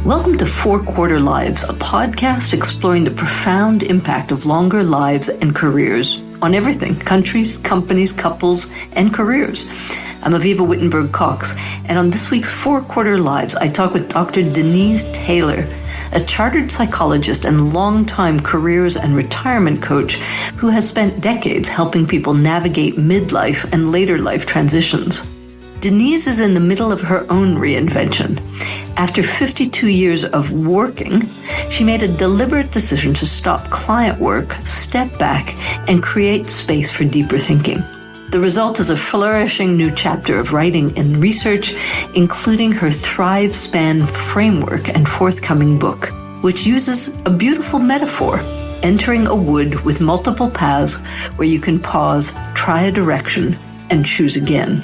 Welcome to Four Quarter Lives, a podcast exploring the profound impact of longer lives and careers on everything: countries, companies, couples, and careers. I'm Avivah Wittenberg-Cox, and on this week's Four Quarter Lives, I talk with Dr. Denise Taylor, a chartered psychologist and longtime careers and retirement coach who has spent decades helping people navigate midlife and later life transitions. Denise is in the middle of her own reinvention. After 52 years of working, she made a deliberate decision to stop client work, step back, and create space for deeper thinking. The result is a flourishing new chapter of writing and research, including her ThriveSpan framework and forthcoming book, which uses a beautiful metaphor: entering a wood with multiple paths where you can pause, try a direction, and choose again.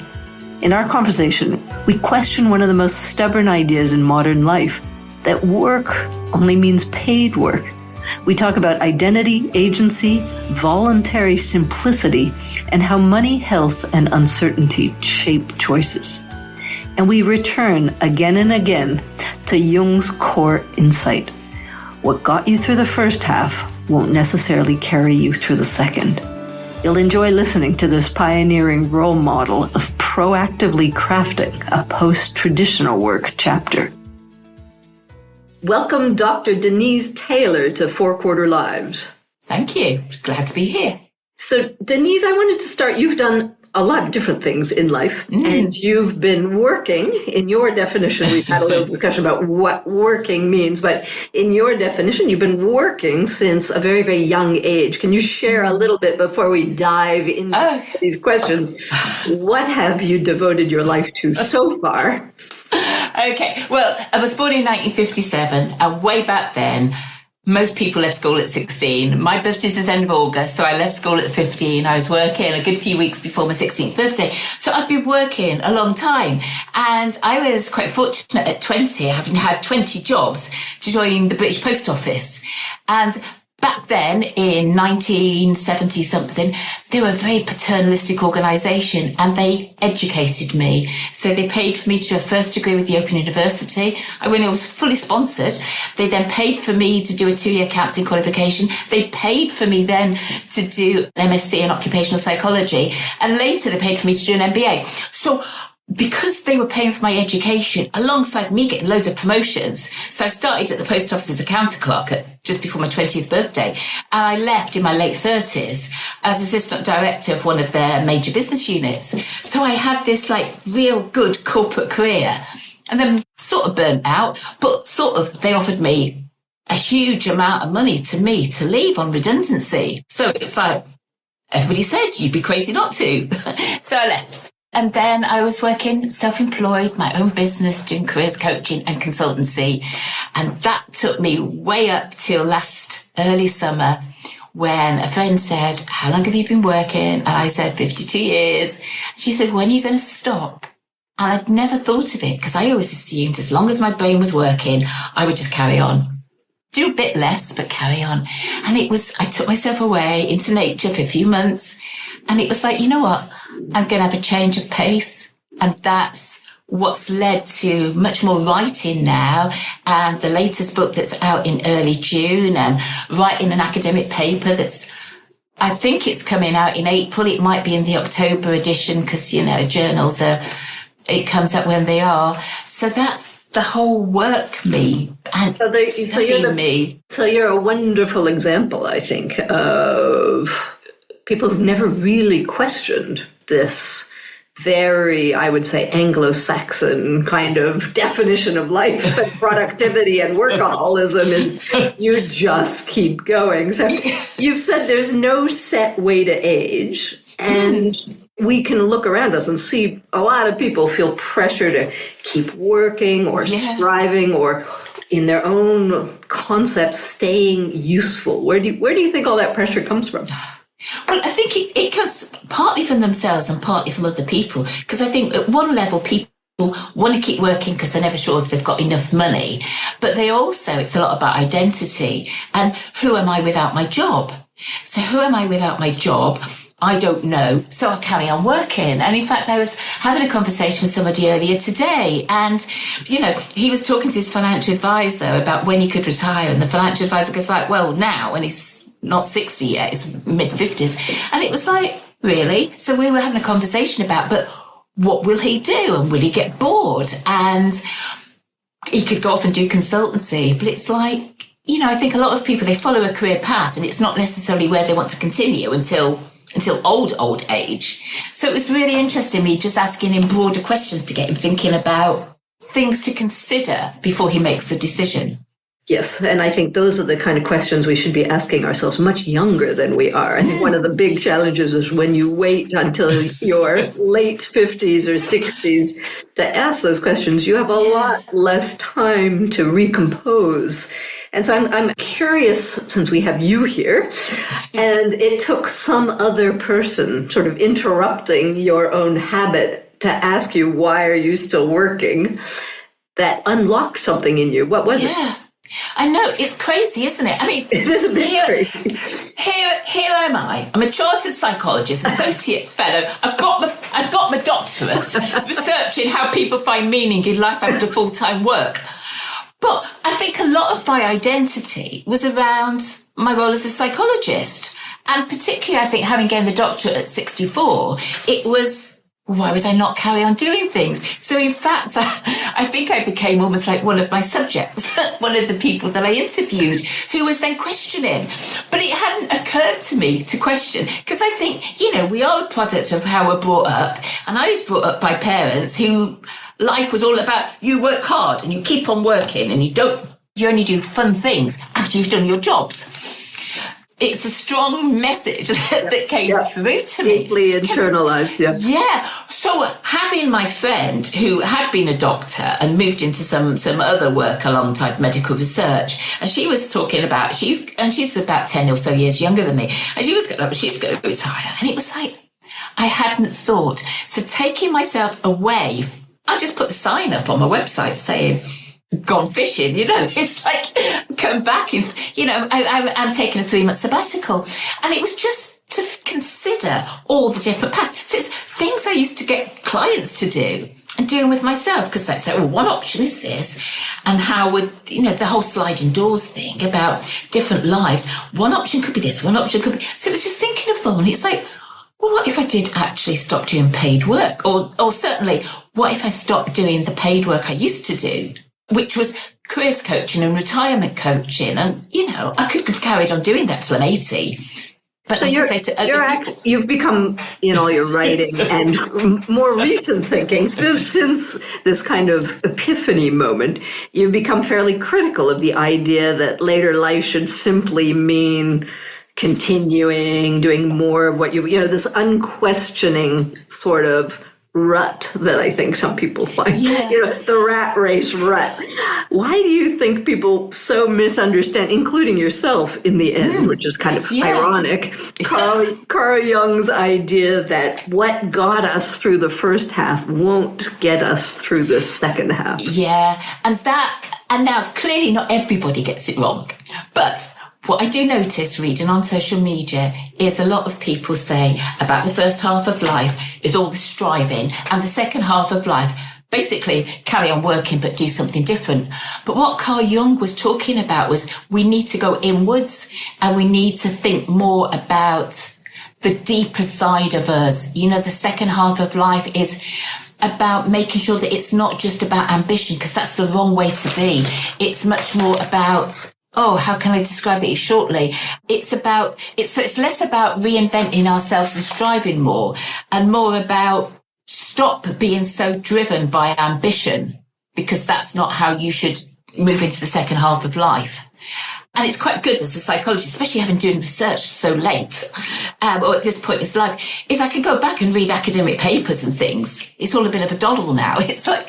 In our conversation, we question one of the most stubborn ideas in modern life, that work only means paid work. We talk about identity, agency, voluntary simplicity, and how money, health, and uncertainty shape choices. And we return again and again to Jung's core insight: what got you through the first half won't necessarily carry you through the second. You'll enjoy listening to this pioneering role model of proactively crafting a post-traditional work chapter. Welcome, Dr. Denise Taylor, to Four Quarter Lives. Thank you. Glad to be here. So, Denise, I wanted to start. You've done a lot of different things in life, and you've been working. In your definition, we've had a little discussion about what working means, but in your definition, you've been working since a very, very young age. Can you share a little bit before we dive into these questions? What have you devoted your life to so far? Okay, well, I was born in 1957, and way back then, most people left school at 16. My birthday's the end of August, so I left school at 15. I was working a good few weeks before my 16th birthday. So I've been working a long time. And I was quite fortunate at 20, having had 20 jobs, to join the British Post Office. And back then, in 1970-something, they were a very paternalistic organisation, and they educated me. So they paid for me to do a first degree with the Open University. When I was fully sponsored, they then paid for me to do a 2-year counselling qualification. They paid for me then to do an MSc in occupational psychology. And later they paid for me to do an MBA. So because they were paying for my education alongside me getting loads of promotions. So I started at the post office as a counter clerk just before my 20th birthday. And I left in my late 30s as assistant director of one of their major business units. So I had this real good corporate career, and then sort of burnt out, but they offered me a huge amount of money to me to leave on redundancy. So it's everybody said you'd be crazy not to. So I left. And then I was working self-employed, my own business, doing careers coaching and consultancy. And that took me way up till last early summer, when a friend said, "How long have you been working?" And I said, 52 years. She said, "When are you going to stop?" And I'd never thought of it, because I always assumed as long as my brain was working, I would just carry on. Do a bit less, but carry on. And I took myself away into nature for a few months. And it was you know what? I'm going to have a change of pace. And that's what's led to much more writing now. And the latest book that's out in early June, and writing an academic paper I think it's coming out in April. It might be in the October edition, because, journals it comes out when they are. So that's the whole work me and studying me. So you're a wonderful example, I think, of people who've never really questioned this very, I would say, Anglo-Saxon kind of definition of life and productivity and workaholism is you just keep going. So you've said there's no set way to age, and we can look around us and see a lot of people feel pressure to keep working or striving, or in their own concepts, staying useful. Where do you think all that pressure comes from? Well, I think it comes partly from themselves and partly from other people. Because I think at one level, people want to keep working because they're never sure if they've got enough money. But it's a lot about identity. And who am I without my job? So who am I without my job? I don't know, so I'll carry on working. And in fact, I was having a conversation with somebody earlier today, and, he was talking to his financial advisor about when he could retire. And the financial advisor goes like, well, now, and he's not 60 yet, he's mid-50s. And it was like, really? So we were having a conversation about, but what will he do? And will he get bored? And he could go off and do consultancy. But it's like, I think a lot of people, they follow a career path, and it's not necessarily where they want to continue until old age. So it was really interesting, me just asking him broader questions to get him thinking about things to consider before he makes the decision. Yes, and I think those are the kind of questions we should be asking ourselves much younger than we are. I think one of the big challenges is when you wait until your late 50s or 60s to ask those questions, you have a lot less time to recompose. And so I'm curious, since we have you here, and it took some other person sort of interrupting your own habit to ask you, why are you still working, that unlocked something in you. What was it? I know, it's crazy, isn't it? I mean, it is a bit crazy. Here am I. I'm a chartered psychologist, associate fellow. I've got my doctorate, researching how people find meaning in life after full-time work. But I think a lot of my identity was around my role as a psychologist. And particularly, I think, having gained the doctorate at 64, it was, why would I not carry on doing things? So in fact, I think I became almost like one of my subjects, one of the people that I interviewed, who was then questioning. But it hadn't occurred to me to question, because I think, we are a product of how we're brought up. And I was brought up by parents who life was all about, you work hard and you keep on working, and you only do fun things after you've done your jobs. It's a strong message that came through to me. Deeply internalized, Yeah. So having my friend who had been a doctor and moved into some other work alongside medical research, and she was talking about, she's about 10 or so years younger than me, and she's going to retire. And it was like, I hadn't thought. So taking myself away, I just put the sign up on my website saying, gone fishing, it's like, come back and, I'm taking a 3-month sabbatical. And it was just to consider all the different paths. So it's things I used to get clients to do and doing with myself, because I'd say, well, one option is this, and how would, the whole sliding doors thing about different lives. One option could be this, one option could be, so it was just thinking of them, and it's like, well, what if I did actually stop doing paid work? Or certainly, what if I stopped doing the paid work I used to do, which was careers coaching and retirement coaching? And, I could have carried on doing that till I'm 80. But so you've become, your writing and more recent thinking, since this kind of epiphany moment, you've become fairly critical of the idea that later life should simply mean continuing, doing more of what this unquestioning sort of rut that I think some people find, the rat race rut. Why do you think people so misunderstand, including yourself in the end, which is kind of ironic, Carl Jung's idea that what got us through the first half won't get us through the second half? Yeah, and now clearly not everybody gets it wrong, but what I do notice reading on social media is a lot of people say about the first half of life is all the striving, and the second half of life, basically carry on working but do something different. But what Carl Jung was talking about was we need to go inwards, and we need to think more about the deeper side of us. The second half of life is about making sure that it's not just about ambition, because that's the wrong way to be. It's much more about, how can I describe it shortly? It's less about reinventing ourselves and striving more, and more about stop being so driven by ambition, because that's not how you should move into the second half of life. And it's quite good as a psychologist, especially having doing research so late, or at this point in his life, is I can go back and read academic papers and things. It's all a bit of a doddle now. It's like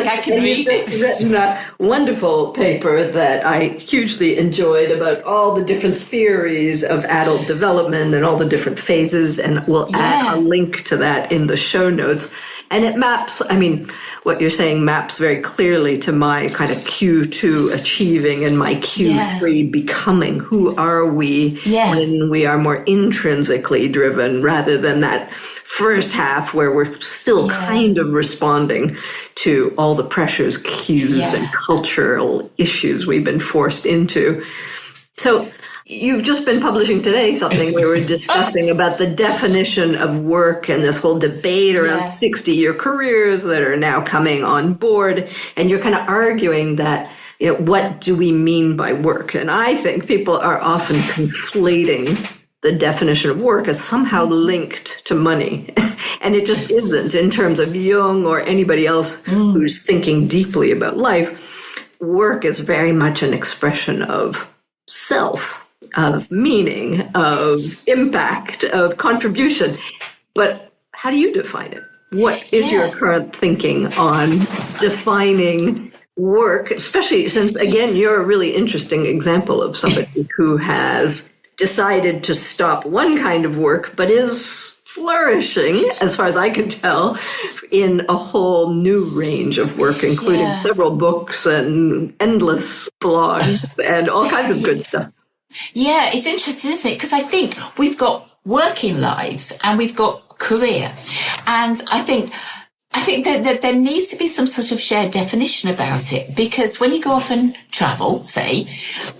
I can read it. You've written a wonderful paper that I hugely enjoyed about all the different theories of adult development and all the different phases, and we'll add a link to that in the show notes. And it maps, what you're saying maps very clearly to my kind of Q2 achieving and my Q3 becoming. Who are we when we are more intrinsically driven rather than that first half where we're still kind of responding to all the pressures, cues, and cultural issues we've been forced into. So you've just been publishing today something we were discussing about the definition of work and this whole debate around 60-year careers that are now coming on board. And you're kind of arguing that, what do we mean by work? And I think people are often conflating the definition of work as somehow linked to money. And it just isn't in terms of Jung or anybody else who's thinking deeply about life. Work is very much an expression of self, of meaning, of impact, of contribution. But how do you define it? What is your current thinking on defining work, especially since, again, you're a really interesting example of somebody who has decided to stop one kind of work, but is flourishing, as far as I can tell, in a whole new range of work, including several books and endless blogs and all kinds of good stuff. Yeah, it's interesting, isn't it? Because I think we've got working lives and we've got career. And I think that there needs to be some sort of shared definition about it, because when you go off and travel, say,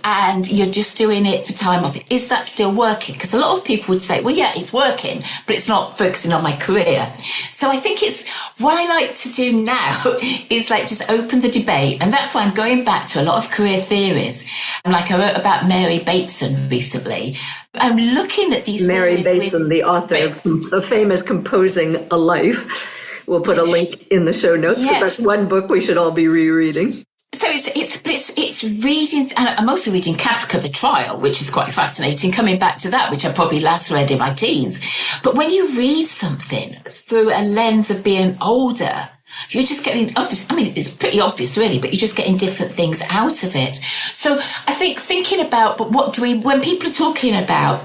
and you're just doing it for time off, is that still working? Because a lot of people would say, well, yeah, it's working, but it's not focusing on my career. So I think it's what I like to do now is like just open the debate. And that's why I'm going back to a lot of career theories. And like I wrote about Mary Bateson recently. I'm looking at these Mary Bateson, the author of the famous Composing a Life. We'll put a link in the show notes, because that's one book we should all be rereading. So it's reading, and I'm also reading Kafka, The Trial, which is quite fascinating, coming back to that, which I probably last read in my teens. But when you read something through a lens of being older, you're just getting, it's pretty obvious really, but you're just getting different things out of it. So I think thinking about, but when people are talking about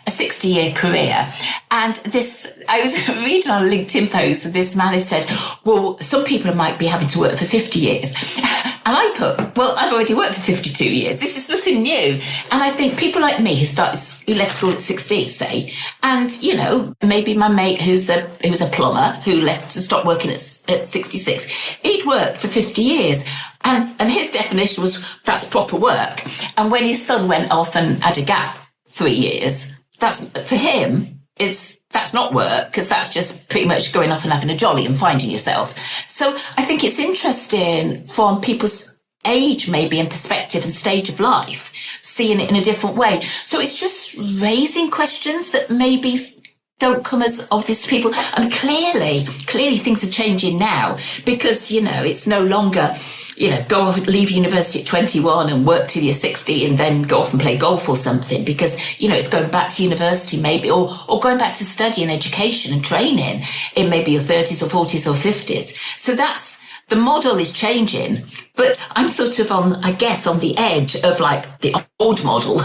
a 60-year career, and I was reading on a LinkedIn post, and this man had said, well, some people might be having to work for 50 years. And I put, well, I've already worked for 52 years. This is nothing new. And I think people like me who left school at 16, say, and, maybe my mate who's a plumber who left to stop working at 66, he'd worked for 50 years. And his definition was that's proper work. And when his son went off and had a gap 3 years, that's for him, that's not work, because that's just pretty much going off and having a jolly and finding yourself. So I think it's interesting from people's age, maybe, and perspective and stage of life, seeing it in a different way. So it's just raising questions that maybe don't come as obvious to people. And clearly things are changing now, because, it's no longer, leave university at 21 and work till you're 60 and then go off and play golf or something, because, it's going back to university maybe, or going back to study and education and training in maybe your 30s or 40s or 50s. So the model is changing, but I'm sort of on the edge of like the old model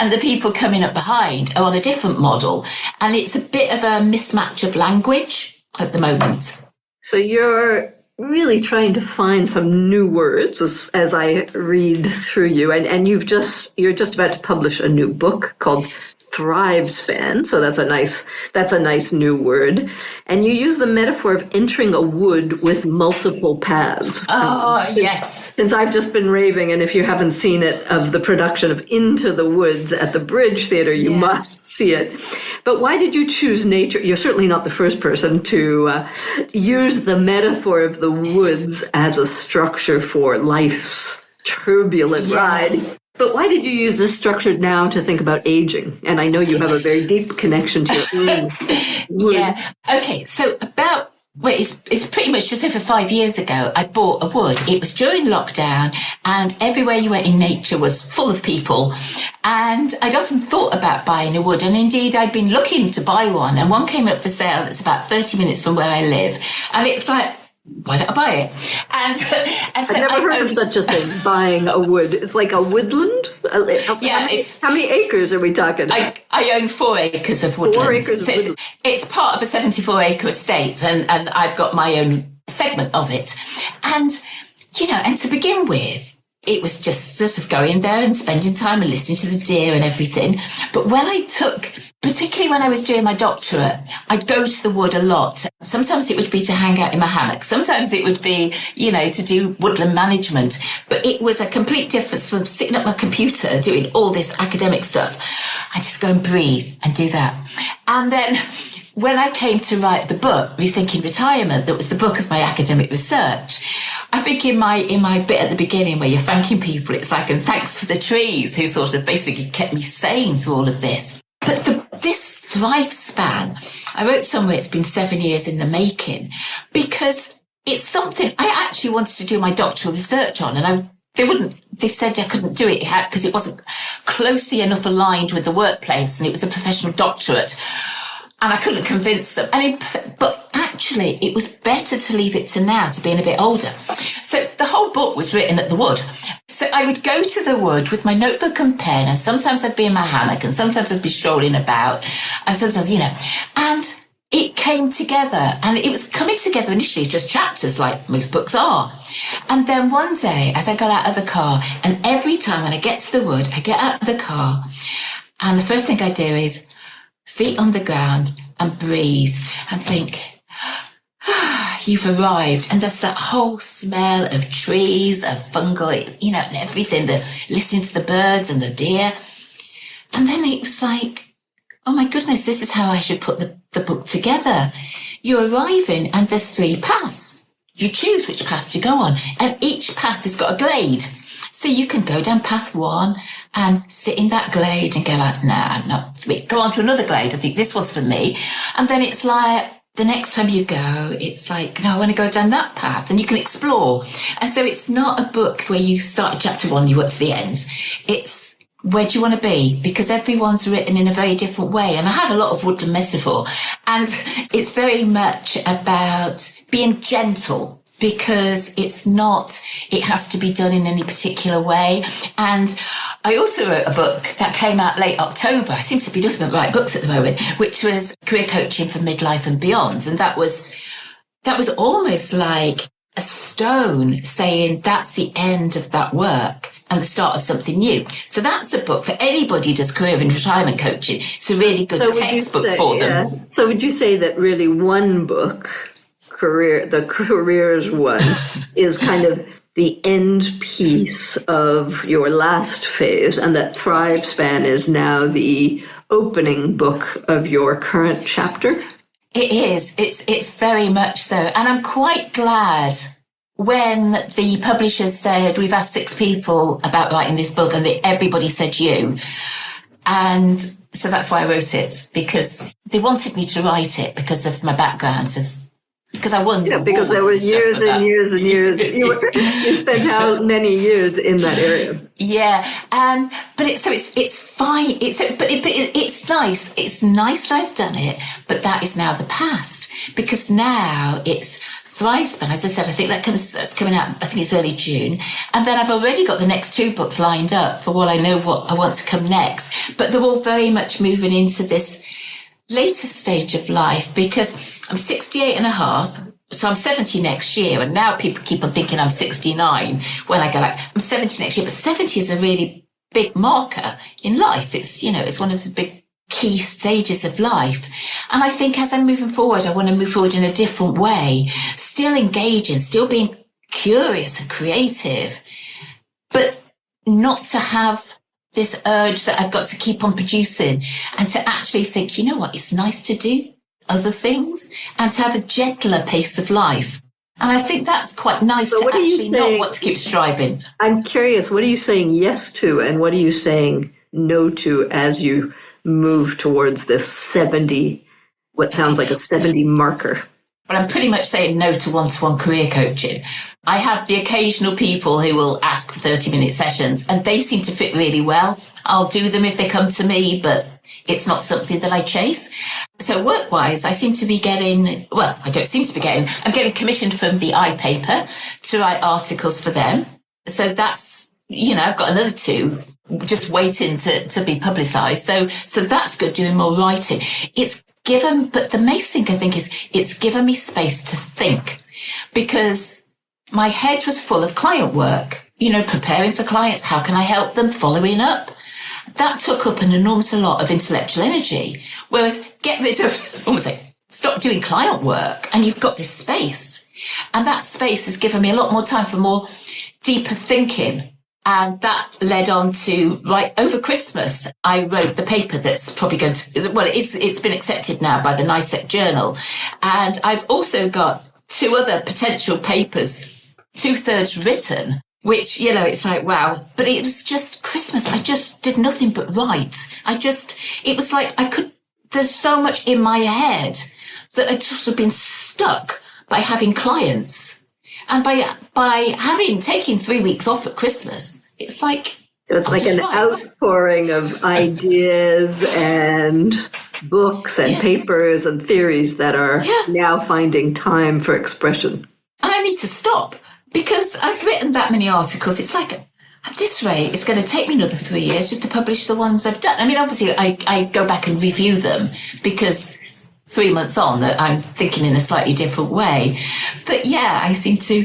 and the people coming up behind are on a different model. And it's a bit of a mismatch of language at the moment. So you're really trying to find some new words as I read through you. And you're just about to publish a new book called ThriveSpan. So that's a nice new word. And you use the metaphor of entering a wood with multiple paths. Yes. Since I've just been raving, and if you haven't seen it, of the production of Into the Woods at the Bridge Theatre, you must see it. But why did you choose nature? You're certainly not the first person to use the metaphor of the woods as a structure for life's turbulent ride. But why did you use this structure now to think about aging? And I know you have a very deep connection to your own wood. Yeah. Okay. So it's pretty much just over 5 years ago, I bought a wood. It was during lockdown, and everywhere you went in nature was full of people. And I'd often thought about buying a wood, and indeed I'd been looking to buy one, and one came up for sale that's about 30 minutes from where I live. And it's like why don't I buy it? And so I've never heard of such a thing, buying a wood. It's like a woodland? How many acres are we talking? I own 4 acres of woodland. 4 acres of woodland. It's part of a 74-acre estate, and I've got my own segment of it. And, and to begin with, it was just sort of going there and spending time and listening to the deer and everything. But particularly when I was doing my doctorate, I'd go to the wood a lot. Sometimes it would be to hang out in my hammock. Sometimes it would be, to do woodland management. But it was a complete difference from sitting at my computer doing all this academic stuff. I just go and breathe and do that. And then when I came to write the book, Rethinking Retirement, that was the book of my academic research, I think in my bit at the beginning where you're thanking people, it's like, and thanks for the trees who sort of basically kept me sane through all of this. But this ThriveSpan, I wrote somewhere it's been 7 years in the making, because it's something I actually wanted to do my doctoral research on, and they said I couldn't do it because it wasn't closely enough aligned with the workplace, and it was a professional doctorate. And I couldn't convince them. But actually, it was better to leave it to now, to being a bit older. So the whole book was written at the wood. So I would go to the wood with my notebook and pen, and sometimes I'd be in my hammock, and sometimes I'd be strolling about, and sometimes, and it came together. And it was coming together initially just chapters, like most books are. And then one day, as I got out of the car, and every time when I get to the wood, I get out of the car, and the first thing I do is feet on the ground and breathe and think, you've arrived. And there's that whole smell of trees, of fungi, and everything, listening to the birds and the deer. And then it was like, oh my goodness, this is how I should put the book together. You're arriving and there's 3 paths. You choose which path to go on, and each path has got a glade. So you can go down path 1 and sit in that glade and go like, no, go on to another glade. I think this one's for me. And then it's like, the next time you go, it's like, no, I want to go down that path, and you can explore. And so it's not a book where you start at chapter 1, you work to the end. It's where do you want to be? Because everyone's written in a very different way. And I have a lot of woodland metaphor, and it's very much about being gentle, because it has to be done in any particular way. And I also wrote a book that came out late October. I seem to be just about writing books at the moment, which was career coaching for midlife and beyond. And that was almost like a stone saying that's the end of that work and the start of something new. So that's a book for anybody who does career and retirement coaching. It's a really good textbook for them. Yeah. So would you say that really one book, the careers one, is kind of the end piece of your last phase, and that ThriveSpan is now the opening book of your current chapter? It is. It's very much so. And I'm quite glad when the publishers said, we've asked 6 people about writing this book, and everybody said you. And so that's why I wrote it, because they wanted me to write it because of my background because I won. Yeah, because there were years and years and years. You spent how many years in that area? Yeah, but it's fine. It's nice. It's nice that I've done it, but that is now the past, because now it's ThriveSpan. As I said, I think that's coming out. I think it's early June, and then I've already got the next 2 books lined up for what I know what I want to come next. But they're all very much moving into this later stage of life, because I'm 68 and a half, so I'm 70 next year, and now people keep on thinking I'm 69 when I go like, I'm 70 next year, but 70 is a really big marker in life. It's, it's one of the big key stages of life. And I think as I'm moving forward, I want to move forward in a different way, still engaging, still being curious and creative, but not to have this urge that I've got to keep on producing, and to actually think, you know what, it's nice to do other things and to have a gentler pace of life. And I think that's quite nice to actually not want to keep striving. I'm curious, what are you saying yes to, and what are you saying no to as you move towards this 70, what sounds like a 70 marker? Well, I'm pretty much saying no to one-to-one career coaching. I have the occasional people who will ask for 30-minute sessions, and they seem to fit really well. I'll do them if they come to me, but It's not something that I chase. So work-wise, I seem to be getting, well, I don't seem to be getting, I'm getting commissioned from the iPaper to write articles for them. So that's, I've got another 2 just waiting to be publicised. So that's good, doing more writing. But the main thing I think is it's given me space to think, because my head was full of client work, preparing for clients. How can I help them? Following up. That took up an enormous lot of intellectual energy. Whereas stop doing client work and you've got this space. And that space has given me a lot more time for more deeper thinking. And that led on to, right over Christmas, I wrote the paper that's probably going to, it's been accepted now by the NICEC Journal. And I've also got 2 other potential papers, 2/3 written, which, it's like, wow. But it was just Christmas. I just did nothing but write. It was like there's so much in my head that I'd sort of been stuck by having clients. And by taking 3 weeks off at Christmas, it's like... So it's like an outpouring of ideas and books and papers and theories that are now finding time for expression. And I need to stop, because I've written that many articles. It's like, at this rate, it's going to take me another 3 years just to publish the ones I've done. I mean, obviously, I go back and review them, because 3 months on that I'm thinking in a slightly different way. But that seems to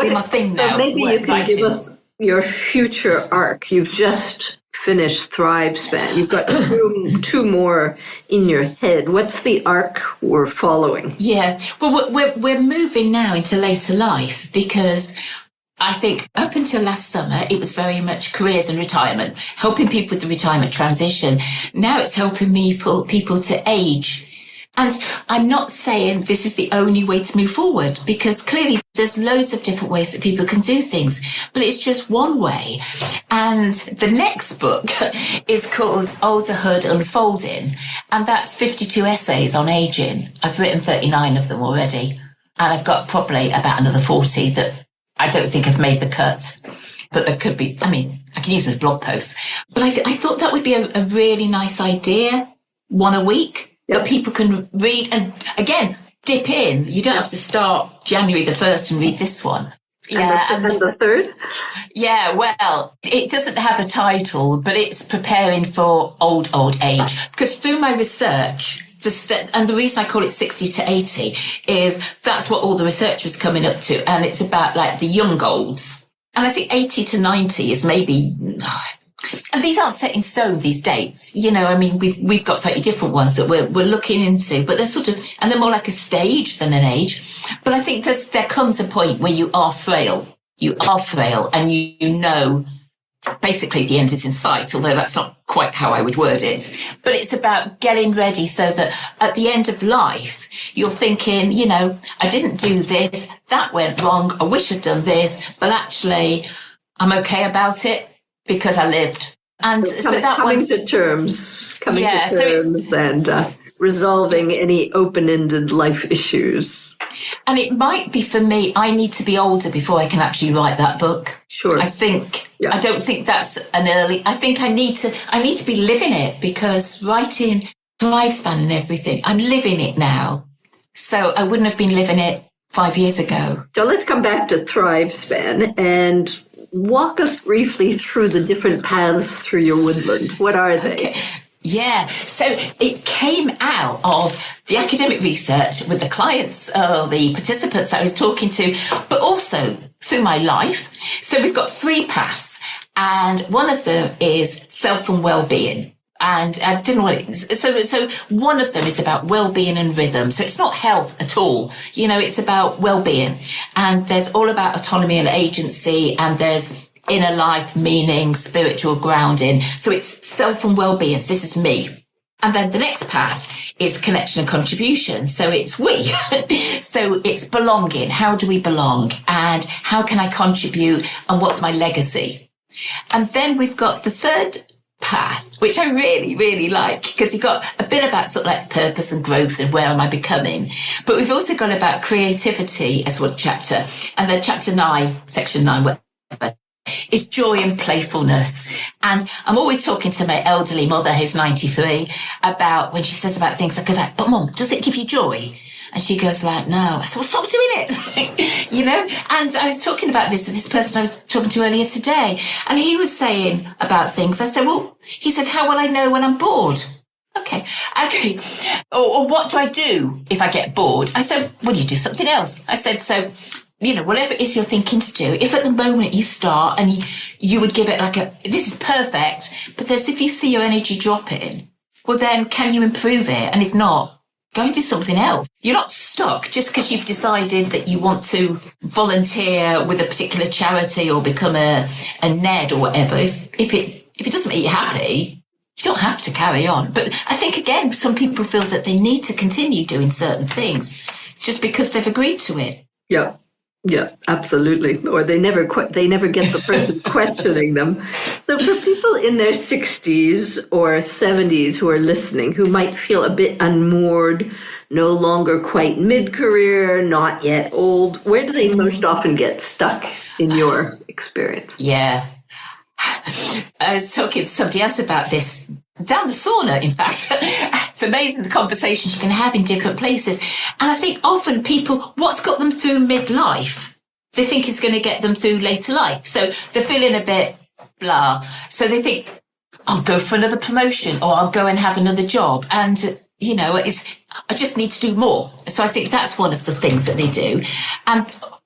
be my thing now. So maybe you can give us your future arc. You've just finished ThriveSpan. You've got 2 more in your head. What's the arc we're following? Yeah, well, we're moving now into later life, because I think up until last summer, it was very much careers and retirement, helping people with the retirement transition. Now it's helping people to age. And I'm not saying this is the only way to move forward, because clearly there's loads of different ways that people can do things, but it's just one way. And the next book is called Olderhood Unfolding, and that's 52 essays on aging. I've written 39 of them already, and I've got probably about another 40 that I don't think have made the cut. But there could be, I can use them as blog posts. But I thought that would be a really nice idea, 1 a week. That people can read and, again, dip in. You don't have to start January the 1st and read this one. And the 3rd? Yeah, well, it doesn't have a title, but it's preparing for old age. Because through my research, and the reason I call it 60 to 80 is that's what all the research was coming up to. And it's about like the young olds. And I think 80 to 90 is maybe... And these aren't set in stone, these dates. We've got slightly different ones that we're looking into, but they're sort of, and they're more like a stage than an age. But I think there comes a point where you are frail. And you know, basically the end is in sight, although that's not quite how I would word it. But it's about getting ready so that at the end of life, you're thinking, I didn't do this, that went wrong, I wish I'd done this, but actually I'm okay about it, because I lived. And coming to terms and resolving any open-ended life issues. And it might be for me, I need to be older before I can actually write that book. Sure. I don't think that's I think I need to be living it, because writing ThriveSpan and everything, I'm living it now. So I wouldn't have been living it 5 years ago. So let's come back to ThriveSpan and walk us briefly through the different paths through your woodland. What are they? Okay. Yeah, so it came out of the academic research with the clients, the participants that I was talking to, but also through my life. So we've got 3 paths, and one of them is self and well-being. And I didn't want it. So one of them is about well-being and rhythm. So it's not health at all. It's about well-being. And there's all about autonomy and agency. And there's inner life, meaning, spiritual grounding. So it's self and well-being. So this is me. And then the next path is connection and contribution. So it's we. So it's belonging. How do we belong? And how can I contribute? And what's my legacy? And then we've got the third path, which I really, really like, because you've got a bit about sort of like purpose and growth and where am I becoming. But we've also got about creativity as one chapter. And then chapter 9, section 9, whatever, is joy and playfulness. And I'm always talking to my elderly mother, who's 93, about when she says about things, I go like, but Mum, does it give you joy? And she goes like, no. I said, well, stop doing it. You know? And I was talking about this with this person I was talking to earlier today. And he was saying about things. I said, well, he said, how will I know when I'm bored? Okay. Or what do I do if I get bored? I said, well, you do something else. I said, so, you know, whatever it is you're thinking to do, if at the moment you start and you would give it like this is perfect, but there's, if you see your energy dropping, well, then can you improve it? And if not, go and do something else. You're not stuck just because you've decided that you want to volunteer with a particular charity or become a NED or whatever. If it doesn't make you happy, you don't have to carry on. But I think, again, some people feel that they need to continue doing certain things just because they've agreed to it. Yeah. Yeah, absolutely. Or they never get the person questioning them. So for people in their 60s or 70s who are listening, who might feel a bit unmoored, no longer quite mid-career, not yet old, where do they most often get stuck in your experience? Yeah. I was talking to somebody else about this down the sauna, in fact. It's amazing the conversations you can have in different places. And I think often people, what's got them through midlife, they think is going to get them through later life. So they're feeling a bit blah. So they think, I'll go for another promotion or I'll go and have another job. And, you know, I just need to do more. So I think that's one of the things that they do.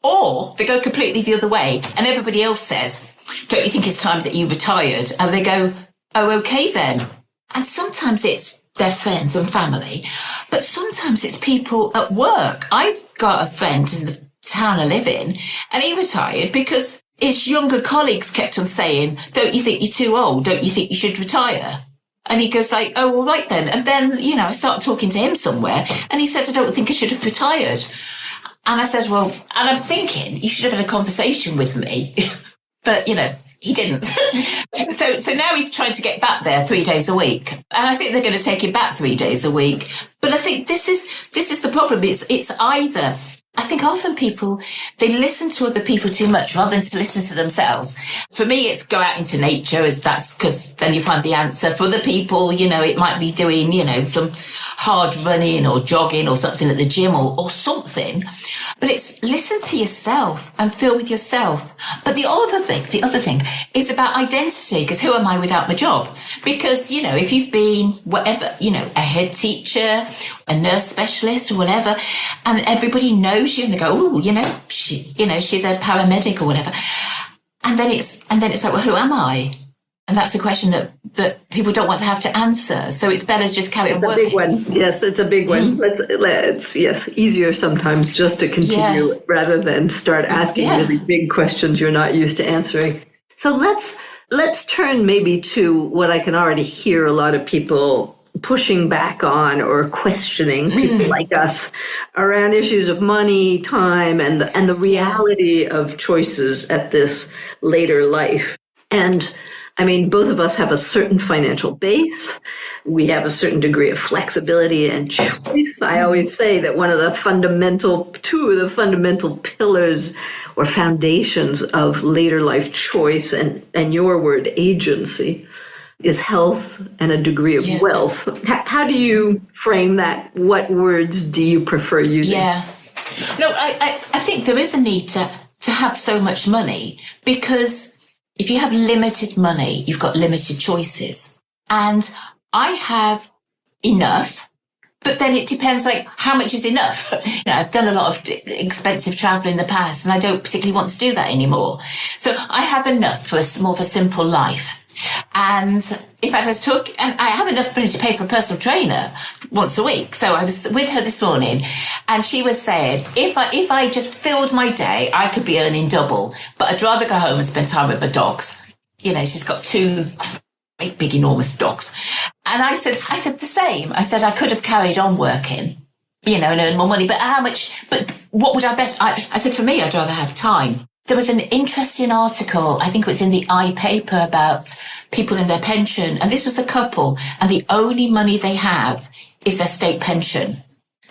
Or they go completely the other way and everybody else says, don't you think it's time that you retired? And they go, oh, okay then. And sometimes it's their friends and family, but sometimes it's people at work. I've got a friend in the town I live in, and he retired because his younger colleagues kept on saying, don't you think you're too old? Don't you think you should retire? And he goes like, oh, all right then. And then, you know, I started talking to him somewhere and he said, I don't think I should have retired. And I said, well, and I'm thinking you should have had a conversation with me, but, you know, he didn't. So now he's trying to get back there 3 days a week. And I think they're going to take him back 3 days a week. But I think this is the problem. It's either, I think often people, they listen to other people too much rather than to listen to themselves. For me, it's go out into nature, because then you find the answer. For other people, you know, it might be doing, you know, some hard running or jogging or something at the gym or something. But it's listen to yourself and feel with yourself. But the other thing is about identity, because who am I without my job? Because, you know, if you've been whatever, you know, a head teacher, a nurse specialist or whatever, and everybody knows you and they go, oh, you know, she's a paramedic or whatever. And then it's like, well, who am I? And that's a question that people don't want to have to answer. So it's better to just carry on working. It's a big one. Yes, it's a big one. Let's easier sometimes just to continue rather than start asking really big questions you're not used to answering. So let's turn maybe to what I can already hear a lot of people pushing back on or questioning, people like us, around issues of money, time, and the reality of choices at this later life. And I mean, both of us have a certain financial base. We have a certain degree of flexibility and choice. I always say that two of the fundamental pillars or foundations of later life choice and your word agency is health and a degree of wealth. How do you frame that? What words do you prefer using? Yeah. No, I think there is a need to have so much money, because if you have limited money, you've got limited choices. And I have enough, but then it depends, like, how much is enough? You know, I've done a lot of expensive travel in the past, and I don't particularly want to do that anymore. So I have enough for more of a simple life. And in fact, and I have enough money to pay for a personal trainer once a week. So I was with her this morning and she was saying, if I just filled my day, I could be earning double, but I'd rather go home and spend time with my dogs. You know, she's got 2 great, big, enormous dogs. And I said the same. I said, I could have carried on working, you know, and earn more money, but what would I best? I said, for me, I'd rather have time. There was an interesting article, I think it was in the paper, about people in their pension. And this was a couple, and the only money they have is their state pension.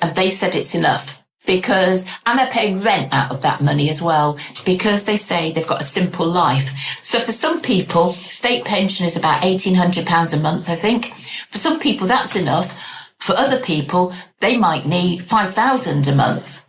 And they said it's enough. and they're paying rent out of that money as well, because they say they've got a simple life. So for some people, state pension is about £1,800 a month, I think. For some people, that's enough. For other people, they might need £5,000 a month.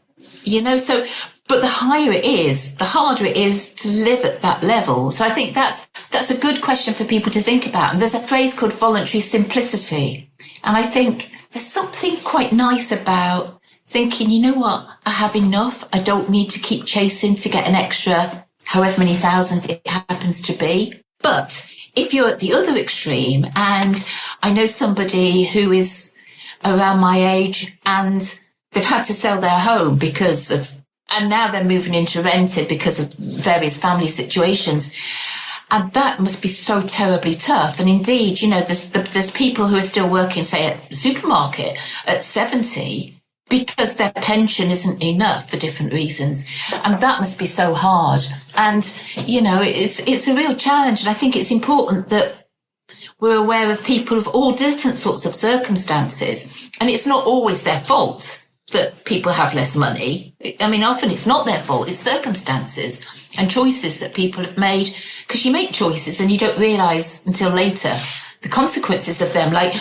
But the higher it is, the harder it is to live at that level. So I think that's a good question for people to think about. And there's a phrase called voluntary simplicity. And I think there's something quite nice about thinking, you know what, I have enough. I don't need to keep chasing to get an extra however many thousands it happens to be. But if you're at the other extreme, and I know somebody who is around my age and they've had to sell their home and now they're moving into rented because of various family situations. And that must be so terribly tough. And indeed, there's people who are still working, say, at a supermarket at 70, because their pension isn't enough for different reasons. And that must be so hard. And, it's a real challenge. And I think it's important that we're aware of people of all different sorts of circumstances. And it's not always their fault that people have less money. I mean, often it's not their fault. It's circumstances and choices that people have made, because you make choices and you don't realise until later the consequences of them. Like,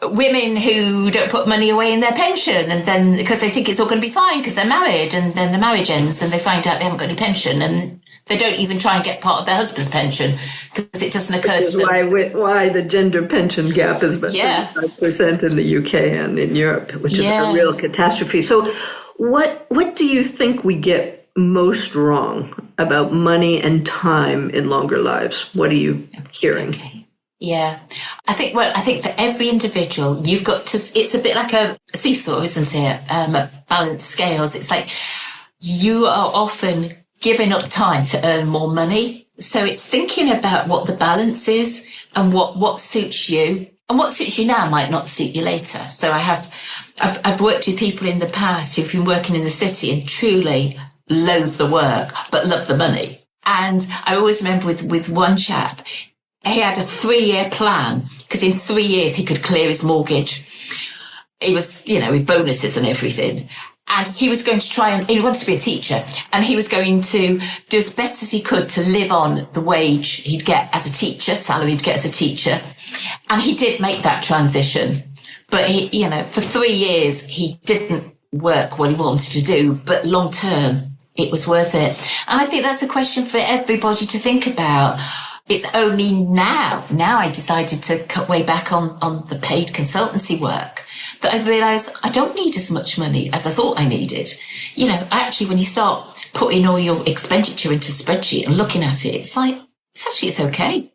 women who don't put money away in their pension, and then because they think it's all going to be fine because they're married, and then the marriage ends and they find out they haven't got any pension, and they don't even try and get part of their husband's pension because it doesn't occur to them. Why the gender pension gap is about 35% in the UK and in Europe, which is a real catastrophe. So what do you think we get most wrong about money and time in longer lives? What are you hearing? Okay. Yeah, I think for every individual, you've got to, it's a bit like a seesaw, isn't it? A balanced scales. It's like you are often giving up time to earn more money. So it's thinking about what the balance is and what suits you, and what suits you now might not suit you later. So I've worked with people in the past who've been working in the city and truly loathe the work, but love the money. And I always remember with one chap, he had a 3-year plan, because in 3 years he could clear his mortgage. He was, with bonuses and everything. And he was going to he wanted to be a teacher, and he was going to do as best as he could to live on the wage he'd get as a teacher, salary he'd get as a teacher. And he did make that transition. But he, for 3 years, he didn't work what he wanted to do, but long term, it was worth it. And I think that's a question for everybody to think about. It's only now I decided to cut way back on the paid consultancy work that I've realised I don't need as much money as I thought I needed. Actually, when you start putting all your expenditure into a spreadsheet and looking at it, it's okay.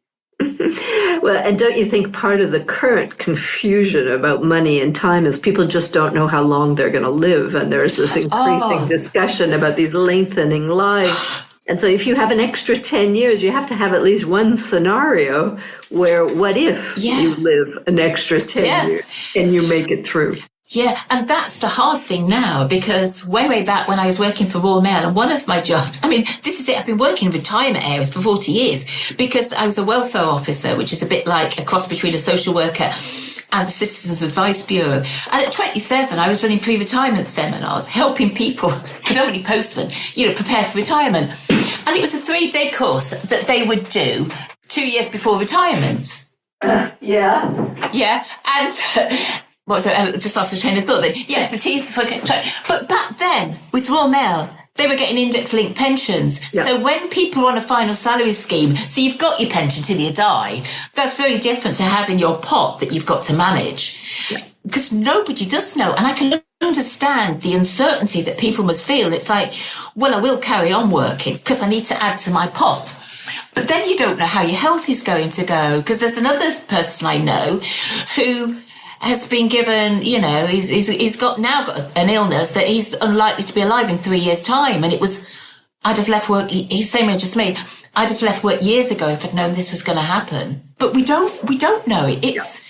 Well, and don't you think part of the current confusion about money and time is people just don't know how long they're going to live, and there's this increasing discussion about these lengthening lives. And so if you have an extra 10 years, you have to have at least one scenario where what if you live an extra 10 years and you make it through? Yeah, and that's the hard thing now, because way back when I was working for Royal Mail, and one of my jobs, this is it, I've been working in retirement areas for 40 years because I was a welfare officer, which is a bit like a cross between a social worker and the Citizens Advice Bureau. And at 27, I was running pre-retirement seminars, helping people, predominantly postmen, prepare for retirement. And it was a 3-day course that they would do 2 years before retirement. Yeah. And what was it? I just lost a train of thought then. Yeah, so 2 years before. But back then, with Royal Mail, they were getting index-linked pensions. Yeah. So when people are on a final salary scheme, so you've got your pension till you die, that's very different to having your pot that you've got to manage. Because nobody does know. And I can understand the uncertainty that people must feel. It's like, well, I will carry on working because I need to add to my pot. But then you don't know how your health is going to go, because there's another person I know who has been given, he's got an illness that he's unlikely to be alive in 3 years' time. And I'd have left work, he's the same age as me, I'd have left work years ago if I'd known this was going to happen. But we don't know it.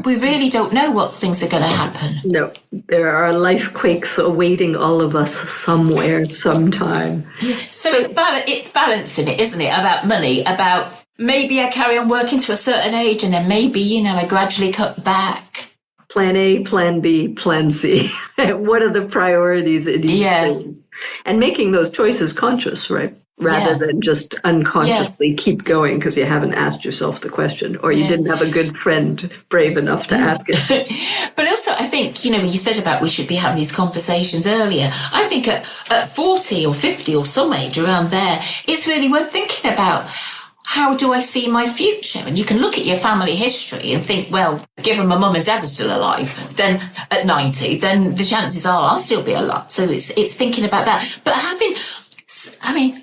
We really don't know what things are going to happen. No, there are life quakes awaiting all of us somewhere, sometime. So it's balancing it, isn't it? About money, about maybe I carry on working to a certain age and then maybe, I gradually cut back. Plan A, Plan B, Plan C. What are the priorities in each thing? And making those choices conscious, right? Rather than just unconsciously keep going because you haven't asked yourself the question, or you didn't have a good friend brave enough to ask it. But also, I think, you said about we should be having these conversations earlier. I think at 40 or 50 or some age around there, it's really worth thinking about, how do I see my future? And you can look at your family history and think, well, given my mum and dad are still alive, then at 90, then the chances are I'll still be alive. So it's thinking about that. But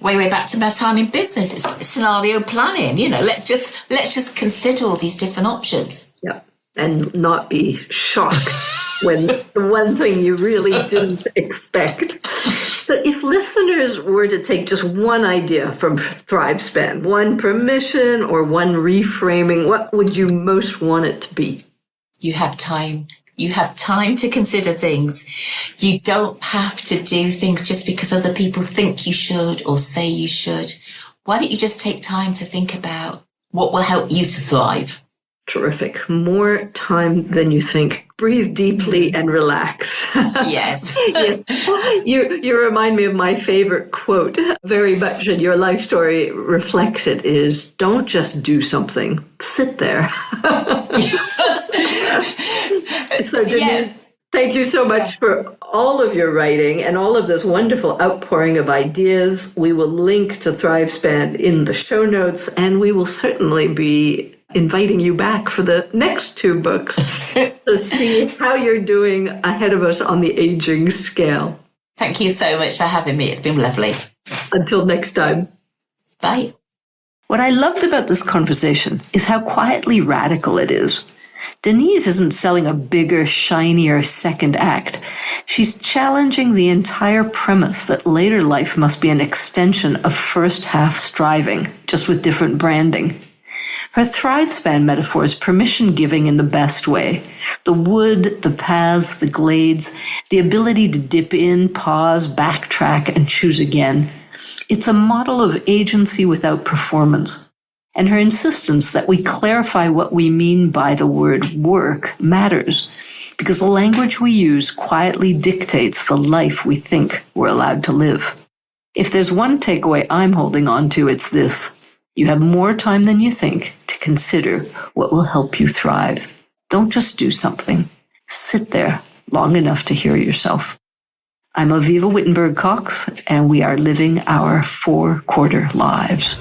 way back to my time in business, it's scenario planning. Let's just consider all these different options. Yeah, and not be shocked when the one thing you really didn't expect. So if listeners were to take just one idea from ThriveSpan, one permission or one reframing, what would you most want it to be? You have time. You have time to consider things. You don't have to do things just because other people think you should or say you should. Why don't you just take time to think about what will help you to thrive? Terrific. More time than you think. Breathe deeply and relax. Yes. Yes. You remind me of my favorite quote, very much, and your life story reflects it, is don't just do something, sit there. So Denise, thank you so much for all of your writing and all of this wonderful outpouring of ideas. We will link to ThriveSpan in the show notes, and we will certainly be inviting you back for the next 2 books to see how you're doing ahead of us on the aging scale. Thank you so much for having me. It's been lovely. Until next time. Bye. What I loved about this conversation is how quietly radical it is. Denise isn't selling a bigger, shinier second act. She's challenging the entire premise that later life must be an extension of first half striving, just with different branding. Her ThriveSpan metaphor is permission giving in the best way. The wood, the paths, the glades, the ability to dip in, pause, backtrack, and choose again. It's a model of agency without performance. And her insistence that we clarify what we mean by the word work matters, because the language we use quietly dictates the life we think we're allowed to live. If there's one takeaway I'm holding on to, it's this. You have more time than you think to consider what will help you thrive. Don't just do something. Sit there long enough to hear yourself. I'm Avivah Wittenberg-Cox, and we are living our 4-quarter lives.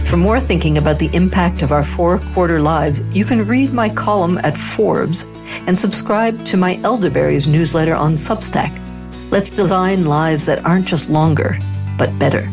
For more thinking about the impact of our 4-quarter lives, you can read my column at Forbes and subscribe to my Elderberries newsletter on Substack. Let's design lives that aren't just longer, but better.